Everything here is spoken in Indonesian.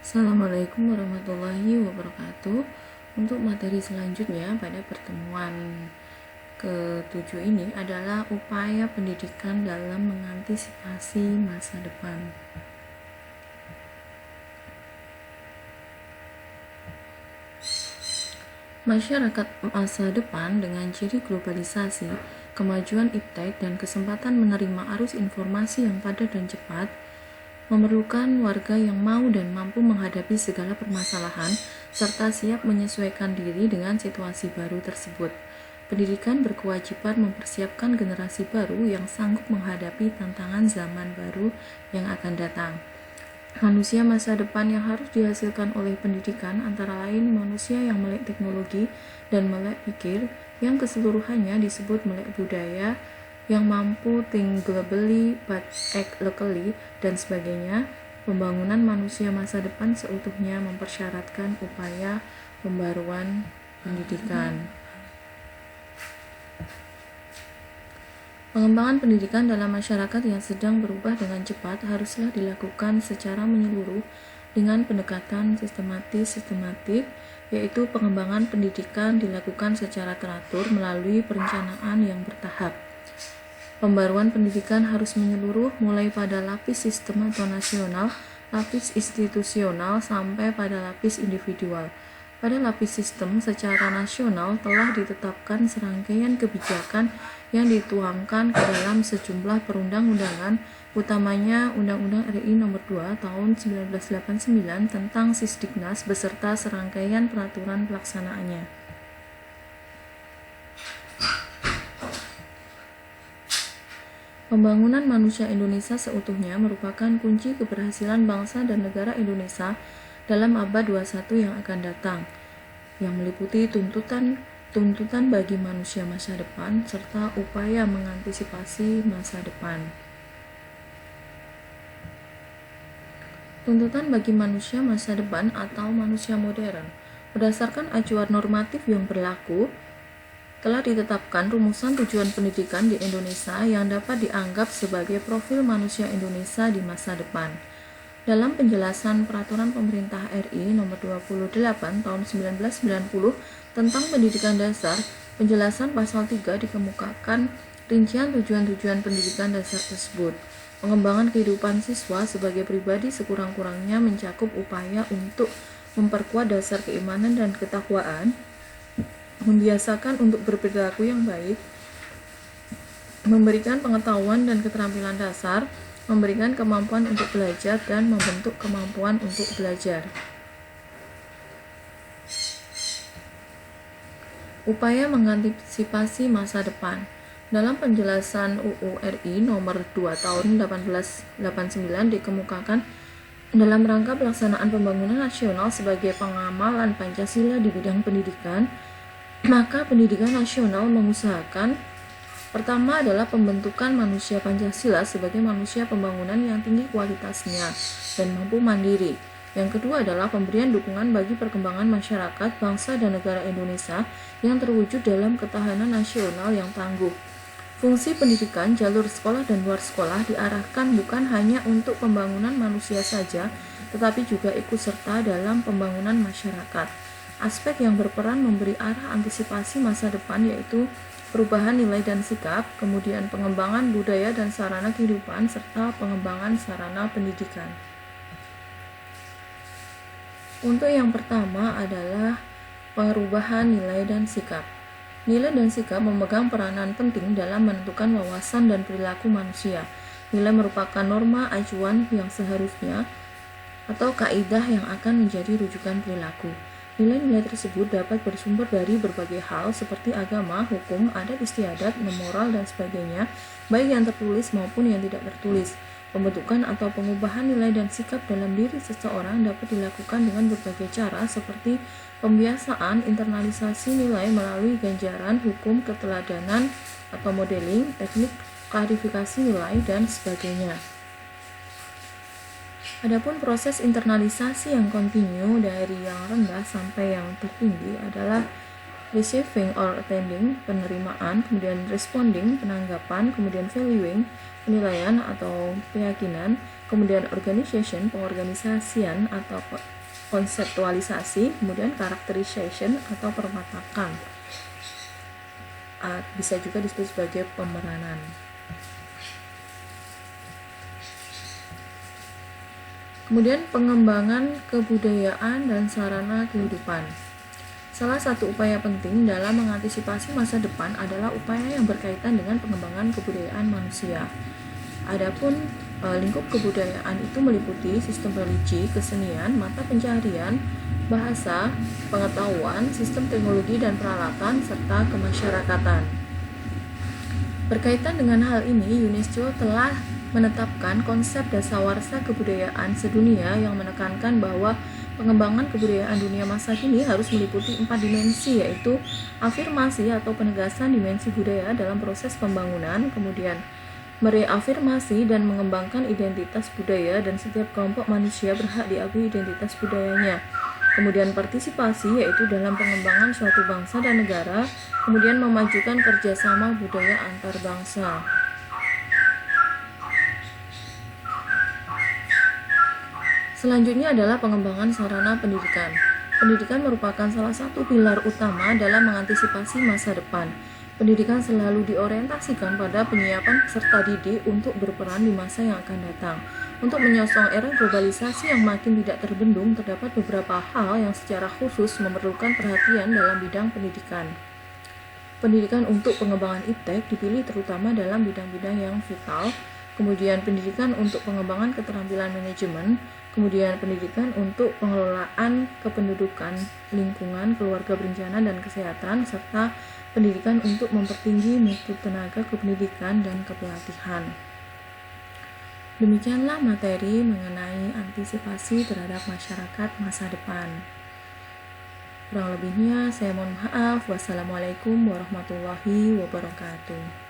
Assalamualaikum warahmatullahi wabarakatuh. Untuk materi selanjutnya pada pertemuan ke-7 ini adalah upaya pendidikan dalam mengantisipasi masa depan. Masyarakat masa depan dengan ciri globalisasi, kemajuan iptek, dan kesempatan menerima arus informasi yang padat dan cepat, memerlukan warga yang mau dan mampu menghadapi segala permasalahan serta siap menyesuaikan diri dengan situasi baru tersebut. Pendidikan berkewajiban mempersiapkan generasi baru yang sanggup menghadapi tantangan zaman baru yang akan datang. Manusia masa depan yang harus dihasilkan oleh pendidikan antara lain manusia yang melek teknologi dan melek pikir, yang keseluruhannya disebut melek budaya, yang mampu think globally but act locally, dan sebagainya. Pembangunan manusia masa depan seutuhnya mempersyaratkan upaya pembaruan pendidikan. Pengembangan pendidikan dalam masyarakat yang sedang berubah dengan cepat haruslah dilakukan secara menyeluruh dengan pendekatan sistematik, yaitu pengembangan pendidikan dilakukan secara teratur melalui perencanaan yang bertahap. Pembaruan pendidikan harus menyeluruh mulai pada lapis sistem atau nasional, lapis institusional, sampai pada lapis individual. Pada lapis sistem secara nasional telah ditetapkan serangkaian kebijakan yang dituangkan ke dalam sejumlah perundang-undangan, utamanya Undang-Undang RI Nomor 2 Tahun 1989 tentang Sisdiknas beserta serangkaian peraturan pelaksanaannya. Pembangunan manusia Indonesia seutuhnya merupakan kunci keberhasilan bangsa dan negara Indonesia dalam abad 21 yang akan datang, yang meliputi tuntutan bagi manusia masa depan serta upaya mengantisipasi masa depan. Tuntutan bagi manusia masa depan atau manusia modern. Berdasarkan acuan normatif yang berlaku, telah ditetapkan rumusan tujuan pendidikan di Indonesia yang dapat dianggap sebagai profil manusia Indonesia di masa depan. Dalam penjelasan Peraturan Pemerintah RI Nomor 28 Tahun 1990 tentang Pendidikan Dasar, penjelasan pasal 3 dikemukakan rincian tujuan-tujuan pendidikan dasar tersebut. Pengembangan kehidupan siswa sebagai pribadi sekurang-kurangnya mencakup upaya untuk memperkuat dasar keimanan dan ketakwaan, membiasakan untuk berperilaku yang baik, memberikan pengetahuan dan keterampilan dasar, memberikan kemampuan untuk belajar, dan membentuk kemampuan untuk belajar. Upaya mengantisipasi masa depan. Dalam penjelasan UU RI Nomor 2 Tahun 1889 dikemukakan dalam rangka pelaksanaan pembangunan nasional sebagai pengamalan Pancasila di bidang pendidikan, maka pendidikan nasional mengusahakan pertama adalah pembentukan manusia Pancasila sebagai manusia pembangunan yang tinggi kualitasnya dan mampu mandiri. Yang kedua adalah pemberian dukungan bagi perkembangan masyarakat, bangsa, dan negara Indonesia yang terwujud dalam ketahanan nasional yang tangguh. Fungsi pendidikan, jalur sekolah dan luar sekolah diarahkan bukan hanya untuk pembangunan manusia saja, tetapi juga ikut serta dalam pembangunan masyarakat. Aspek yang berperan memberi arah antisipasi masa depan yaitu perubahan nilai dan sikap, kemudian pengembangan budaya dan sarana kehidupan, serta pengembangan sarana pendidikan. Untuk yang pertama adalah perubahan nilai dan sikap. Nilai dan sikap memegang peranan penting dalam menentukan wawasan dan perilaku manusia. Nilai merupakan norma acuan yang seharusnya atau kaidah yang akan menjadi rujukan perilaku. Nilai-nilai tersebut dapat bersumber dari berbagai hal seperti agama, hukum, adat istiadat, moral, dan sebagainya, baik yang tertulis maupun yang tidak tertulis. Pembentukan atau pengubahan nilai dan sikap dalam diri seseorang dapat dilakukan dengan berbagai cara seperti pembiasaan, internalisasi nilai melalui ganjaran, hukum, keteladanan, atau modeling, teknik klarifikasi nilai, dan sebagainya. Adapun proses internalisasi yang kontinu dari yang rendah sampai yang tertinggi adalah receiving or attending, penerimaan, kemudian responding, penanggapan, kemudian valuing, penilaian atau keyakinan, kemudian organization, pengorganisasian atau konseptualisasi, kemudian characterization atau perwatakan. Bisa juga disebut sebagai pemeranan. Kemudian pengembangan kebudayaan dan sarana kehidupan. Salah satu upaya penting dalam mengantisipasi masa depan adalah upaya yang berkaitan dengan pengembangan kebudayaan manusia. Adapun lingkup kebudayaan itu meliputi sistem religi, kesenian, mata pencaharian, bahasa, pengetahuan, sistem teknologi dan peralatan, serta kemasyarakatan. Berkaitan dengan hal ini, UNESCO telah menetapkan konsep dasawarsa kebudayaan sedunia yang menekankan bahwa pengembangan kebudayaan dunia masa kini harus meliputi 4 dimensi, yaitu afirmasi atau penegasan dimensi budaya dalam proses pembangunan, kemudian mereafirmasi dan mengembangkan identitas budaya dan setiap kelompok manusia berhak diakui identitas budayanya. Kemudian partisipasi, yaitu dalam pengembangan suatu bangsa dan negara, kemudian memajukan kerjasama budaya antar bangsa. Selanjutnya adalah pengembangan sarana pendidikan. Pendidikan merupakan salah satu pilar utama dalam mengantisipasi masa depan. Pendidikan selalu diorientasikan pada penyiapan peserta didik untuk berperan di masa yang akan datang. Untuk menyongsong era globalisasi yang makin tidak terbendung, terdapat beberapa hal yang secara khusus memerlukan perhatian dalam bidang pendidikan. Pendidikan untuk pengembangan iptek dipilih terutama dalam bidang-bidang yang vital, kemudian pendidikan untuk pengembangan keterampilan manajemen, kemudian pendidikan untuk pengelolaan kependudukan, lingkungan, keluarga berencana dan kesehatan, serta pendidikan untuk mempertinggi mutu tenaga kependidikan dan kepelatihan. Demikianlah materi mengenai antisipasi terhadap masyarakat masa depan. Kurang lebihnya saya mohon maaf. Wassalamualaikum warahmatullahi wabarakatuh.